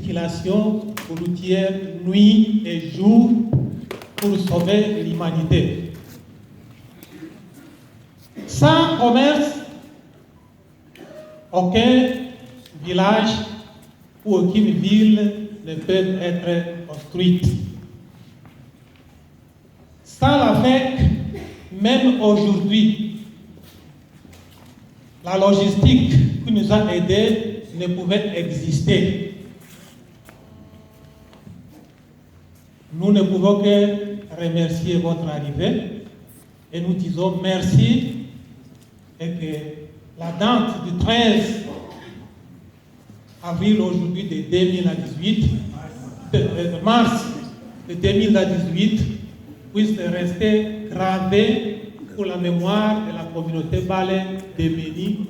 circulation routière nuit et jour pour sauver l'humanité. Sans commerce, aucun village ou aucune ville ne peut être construite. Sans la FEC, même aujourd'hui, la logistique qui nous a aidés ne pouvait exister. Nous ne pouvons que remercier votre arrivée et nous disons merci et que la date du 13 avril aujourd'hui de 2018, de mars de 2018, puisse rester gravée pour la mémoire de la communauté Balé de Béni,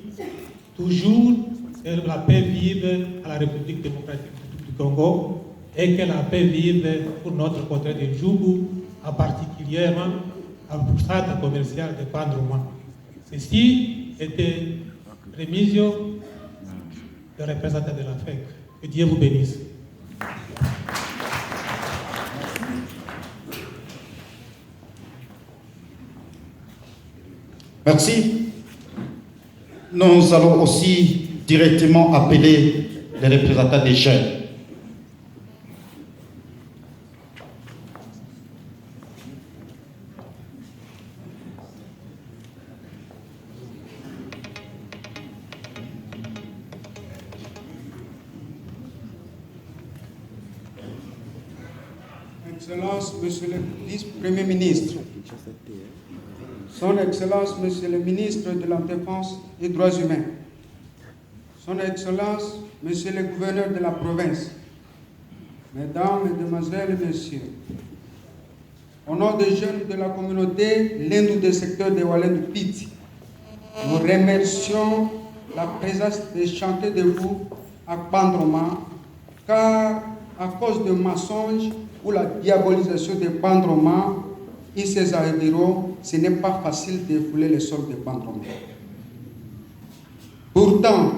toujours que la paix vive à la République démocratique du Congo et que la paix vive pour notre côté de Djougou, en particulièrement à Boussade commerciale de Pandrouma. Ceci était Rémisio, le représentant de la FEC. Que Dieu vous bénisse. Merci. Nous allons aussi directement appeler les représentants des jeunes. Excellence, Monsieur le Vice-Premier ministre, Son Excellence, Monsieur le ministre de la Défense et des Droits humains, Son Excellence, Monsieur le gouverneur de la province, Mesdames, Mesdemoiselles et Messieurs, au nom des jeunes de la communauté Lendou du secteur de Walendu Piti, nous remercions la présence de chacun de vous à Pandroma, car à cause de mensonges ou la diabolisation de Pandroma et ses environs, ce n'est pas facile de fouler le sol de Pandroma. Pourtant,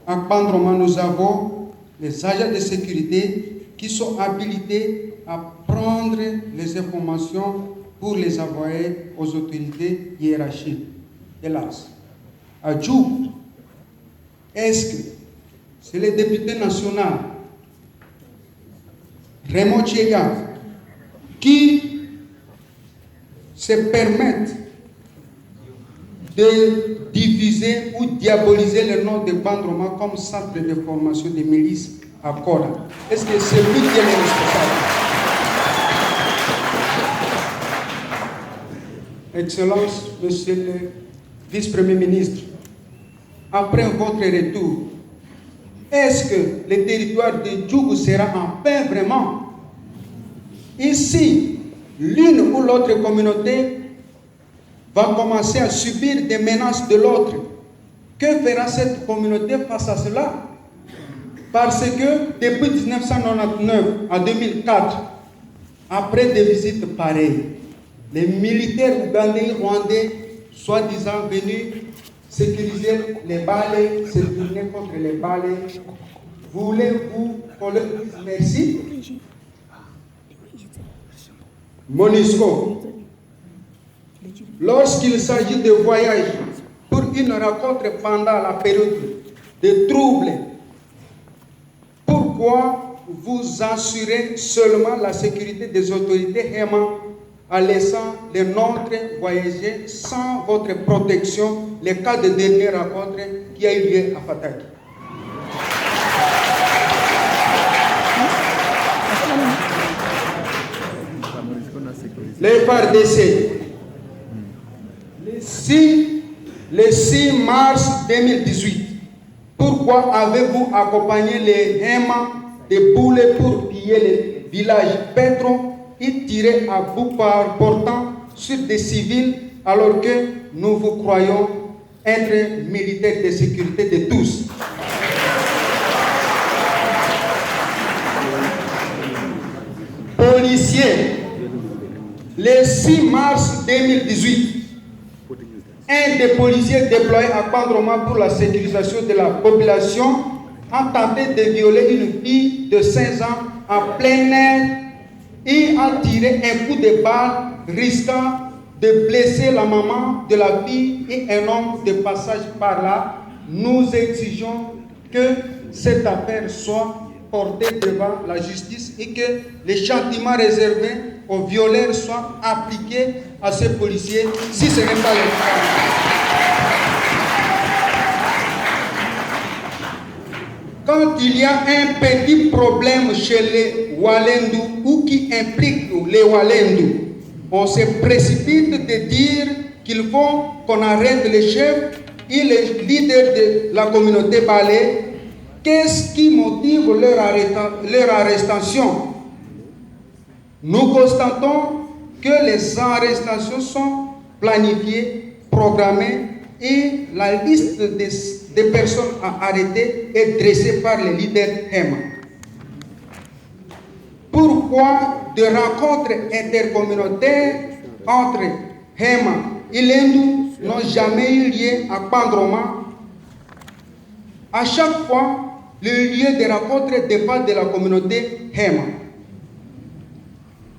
à Pandroma, nous avons les agents de sécurité qui sont habilités à prendre les informations pour les envoyer aux autorités hiérarchiques. Hélas, à Djougou, est-ce que c'est le député national Raymond Tchega qui se permettent de diffuser ou diaboliser le nom de Pandroma comme centre de formation des milices à Kora? Est-ce que c'est lui qui est le responsable? Excellence, Monsieur le Vice-Premier ministre, après votre retour, est-ce que le territoire de Djougou sera en paix vraiment? Ici, l'une ou l'autre communauté va commencer à subir des menaces de l'autre. Que fera cette communauté face à cela? Parce que depuis 1999 à 2004, après des visites pareilles, les militaires ougandais, rwandais, soi-disant venus sécuriser les balais, se tourner contre les balais. Voulez-vous qu'on leur dise merci? MONUSCO, lorsqu'il s'agit de voyages pour une rencontre pendant la période de troubles, pourquoi vous assurez seulement la sécurité des autorités aimant en laissant les nôtres voyager sans votre protection les cas de dernière rencontre qui a eu lieu à Fataki? Les FARDC, le 6 mars 2018, pourquoi avez-vous accompagné les Héma de Boulé pour piller les villages Petro et tirer à bout portant sur des civils alors que nous vous croyons être militaires de sécurité de tous? Policiers, le 6 mars 2018, un des policiers déployés à Pandroma pour la sécurisation de la population a tenté de violer une fille de 16 ans en plein air et a tiré un coup de balle risquant de blesser la maman de la fille et un homme de passage par là. Nous exigeons que cette affaire soit portée devant la justice et que les châtiments réservés aux violeurs soient appliqués à ces policiers si ce n'est pas le cas. Quand il y a un petit problème chez les Walendu ou qui implique les Walendu, on se précipite de dire qu'il faut qu'on arrête les chefs et les leaders de la communauté balé. Qu'est-ce qui motive leur arrestation? Nous constatons que les arrestations sont planifiées, programmées et la liste des personnes à arrêter est dressée par les leaders HEMA. Pourquoi des rencontres intercommunautaires entre HEMA et Lendu n'ont jamais eu lieu à Pandroma? À chaque fois, le lieu des rencontres dépend de la communauté HEMA.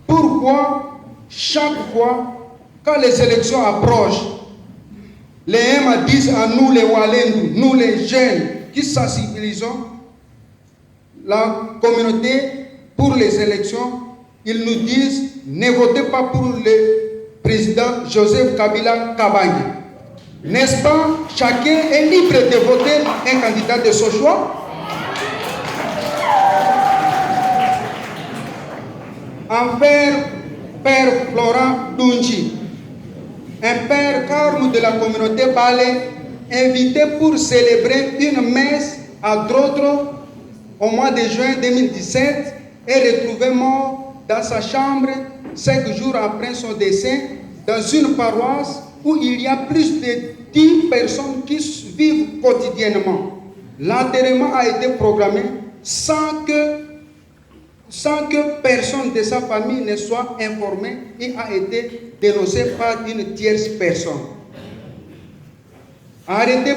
Pourquoi chaque fois, quand les élections approchent, les HEMA disent à nous les Walendu, nous les jeunes qui sensibilisons la communauté pour les élections, ils nous disent ne votez pas pour le président Joseph Kabila Kabange. N'est-ce pas? Chacun est libre de voter un candidat de son choix. Père Florent Dunji, un père carme de la communauté balé, invité pour célébrer une messe à Drodro au mois de juin 2017, est retrouvé mort dans sa chambre 5 jours après son décès dans une paroisse où il y a plus de 10 personnes qui vivent quotidiennement. L'enterrement a été programmé sans que personne de sa famille ne soit informé et a été dénoncé par une tierce personne. Arrêtés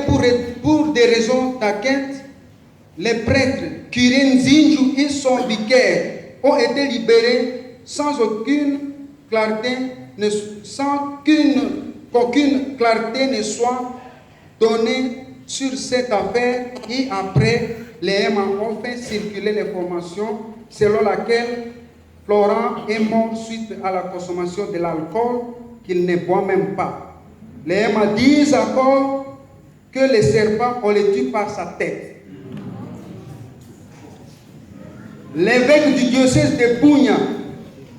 pour des raisons d'enquête, les prêtres Kirin Zinju et son vicaire ont été libérés sans qu'aucune clarté ne soit donnée sur cette affaire et après, les HEMA ont fait circuler l'information selon laquelle Florent est mort suite à la consommation de l'alcool qu'il ne boit même pas. Les HEMA disent encore que les serpents, on les tue par sa tête. L'évêque du diocèse de Bunia,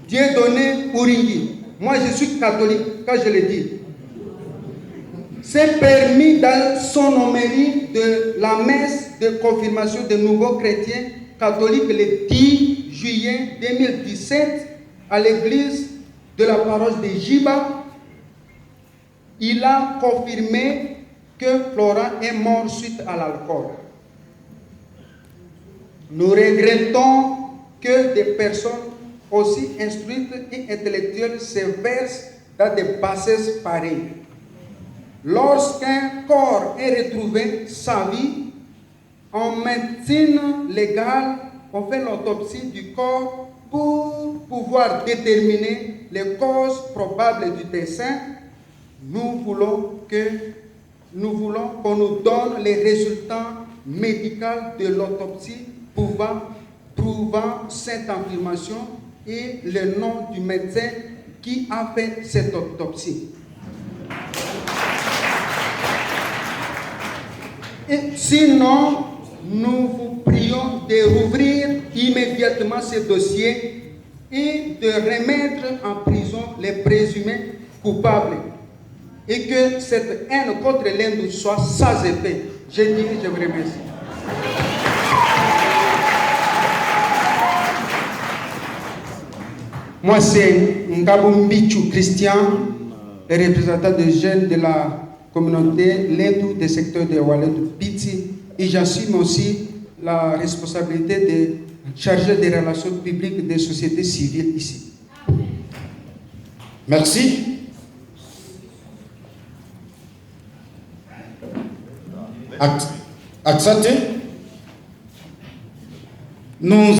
Dieudonné Ouringui, moi je suis catholique, quand je le dis, s'est permis dans son homélie de la messe de confirmation des nouveaux chrétiens catholiques le 10 juillet 2017 à l'église de la paroisse de Jiba. Il a confirmé que Florent est mort suite à l'alcool. Nous regrettons que des personnes aussi instruites et intellectuelles se versent dans des bassesses pareilles. Lorsqu'un corps est retrouvé sans vie, en médecine légale, on fait l'autopsie du corps pour pouvoir déterminer les causes probables du décès. Nous voulons qu'on nous donne les résultats médicaux de l'autopsie prouvant cette affirmation et le nom du médecin qui a fait cette autopsie. Et sinon, nous vous prions de rouvrir immédiatement ce dossier et de remettre en prison les présumés coupables et que cette haine contre l'Inde soit sans effet. Je vous remercie. Moi, c'est Ngabou Mbichou Christian, le représentant des jeunes de la communauté Lendu des secteurs de Walendu Piti, et j'assume aussi la responsabilité de chargé des relations publiques des sociétés civiles ici. Merci. Aksate. Nous